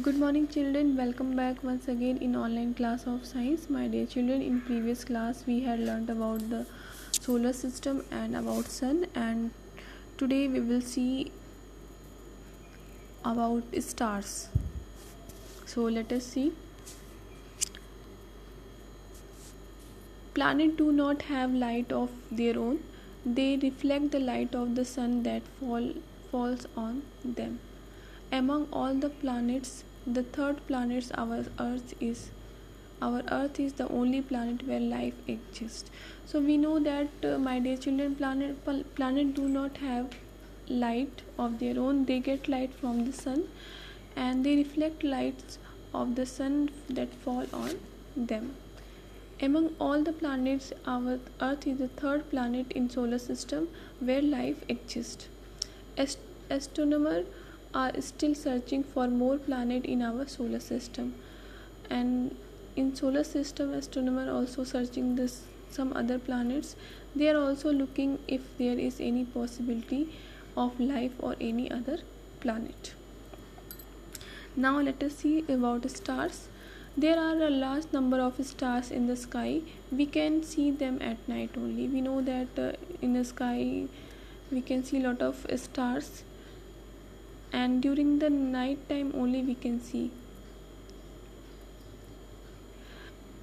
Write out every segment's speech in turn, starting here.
Good morning children, welcome back once again in online class of science. My dear children, in previous class we had learnt about the solar system and about sun, and today we will see about stars. So let us see. Planets do not have light of their own. They reflect the light of the sun that falls on them. Among all the planets, the third planet our earth is the only planet where life exists. So we know that my dear children, planet do not have light of their own. They get light from the sun, and they reflect lights of the sun that fall on them. Among all the planets, our earth is the third planet in solar system where life exists. Astronomers are still searching for more planets in our solar system, and in solar system astronomers also searching some other planets. They are also looking if there is any possibility of life or any other planet. Now let us see about stars. There are a large number of stars in the sky. We can see them at night only. We know that in the sky we can see a lot of stars, and during the night time only we can see.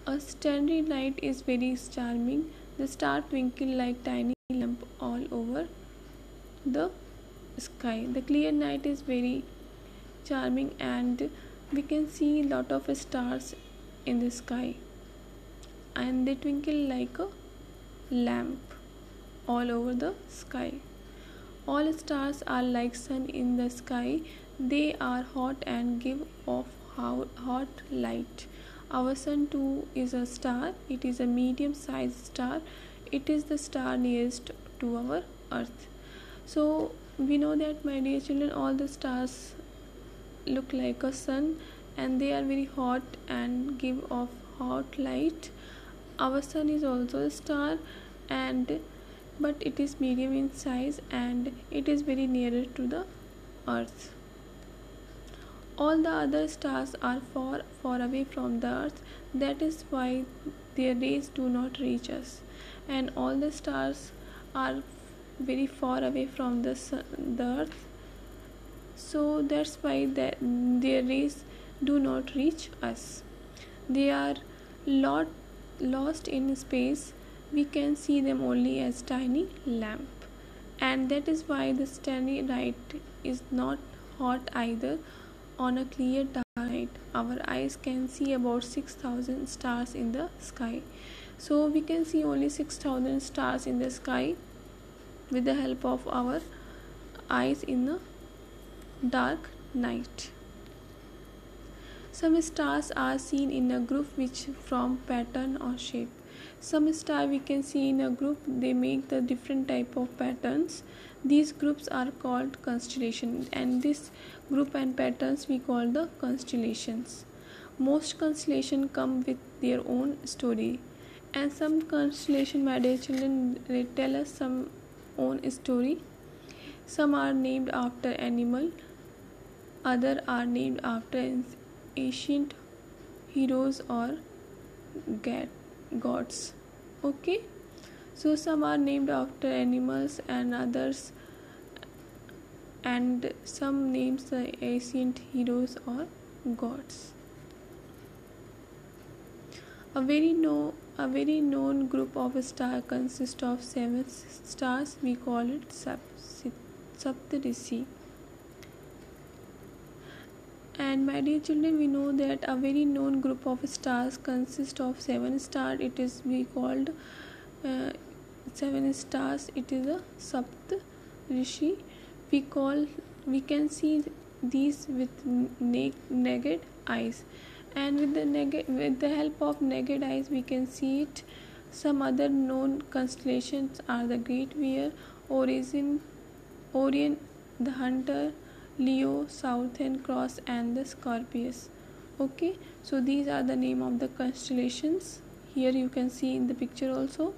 A starry night is very charming. The stars twinkle like tiny lamps all over the sky. The clear night is very charming, and we can see lot of stars in the sky, and they twinkle like a lamp all over the sky. All stars are like sun in the sky. They are hot and give off hot light. Our sun too is a star. It is a medium sized star. It is the star nearest to our earth. So we know that, my dear children, all the stars look like a sun, and they are very hot and give off hot light. Our sun is also a star, but it is medium in size, and it is very nearer to the earth. All the other stars are far away from the earth. That is why their rays do not reach us, and all the stars are very far away from the earth. So that's why their rays do not reach us. They are lost in space. We can see them only as tiny lamp, and that is why the starry night is not hot either. On a clear dark night, our eyes can see about 6,000 stars in the sky. So we can see only 6,000 stars in the sky with the help of our eyes in the dark night. Some stars are seen in a group which form pattern or shape. Some stars we can see in a group, they make the different type of patterns. These groups are called constellations, and this group and patterns we call the constellations. Most constellations come with their own story, and some constellation, my dear children, they tell us some own story. Some are named after animal, other are named after ancient heroes or gods. Okay, so some are named after animals and others, and some names the ancient heroes or gods. A very known group of stars consists of 7 stars. We call it Saptarishi. And my dear children, we know that a very known group of stars consists of 7 stars. It is we called 7 stars. It is a Saptarishi. We can see these with naked eyes, and with the help of naked eyes we can see it. Some other known constellations are the Great Bear, Orion, the Hunter, Leo, Southern Cross, and the Scorpius. Okay, so these are the name of the constellations. Here you can see in the picture also.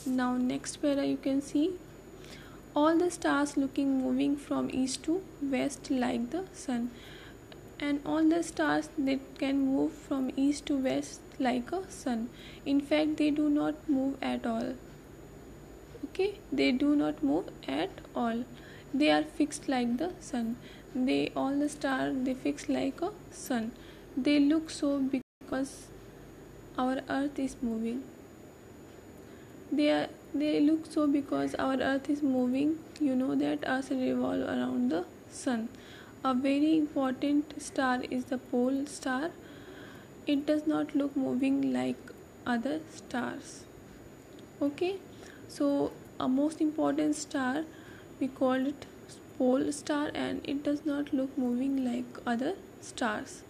Now next para you can see all the stars looking moving from east to west like the sun, and all the stars that can move from east to west like a sun. In fact, they do not move at all. Okay, they do not move at all. They are fixed like the sun. They all the stars they fix like a sun. They look so because our earth is moving. They look so because our earth is moving. You know that earth revolve around the sun. A very important star is the pole star. It does not look moving like other stars. Okay, so a most important star we call it pole star, and it does not look moving like other stars.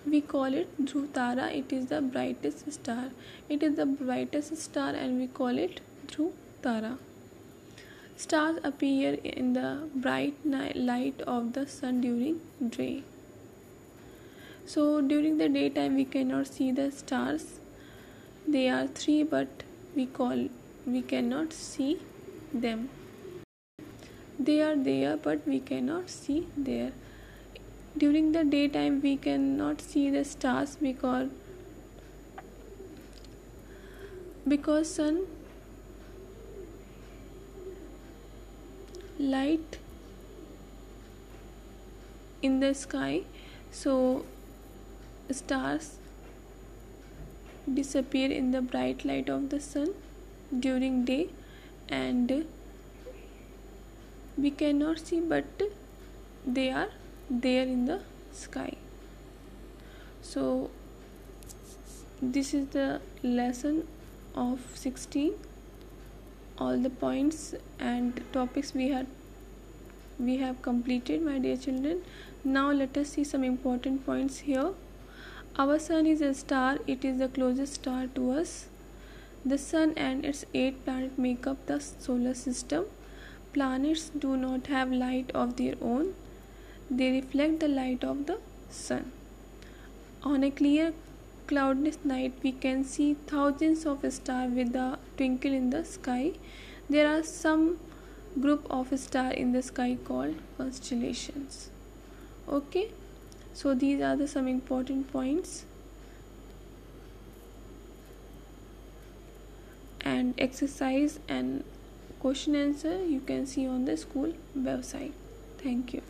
We call it Dhruv Tara. It is the brightest star. It is the brightest star, and we call it Dhruv Tara. Stars appear in the bright light of the sun during day. So during the daytime we cannot see the stars. They are three, but we cannot see them. They are there, but we cannot see there. During the daytime we cannot see the stars because sun light in the sky, so stars disappear in the bright light of the sun during day, and we cannot see, but they are there in the sky. So this is the lesson of 16. All the points and topics we have completed, my dear children. Now let us see some important points here. Our sun is a star. It is the closest star to us. The sun and its 8 planets make up the solar system. Planets do not have light of their own. They reflect the light of the sun. On a clear, cloudless night, we can see thousands of stars with a twinkle in the sky. There are some group of stars in the sky called constellations. Okay, so these are the some important points. And exercise and question answer you can see on the school website. Thank you.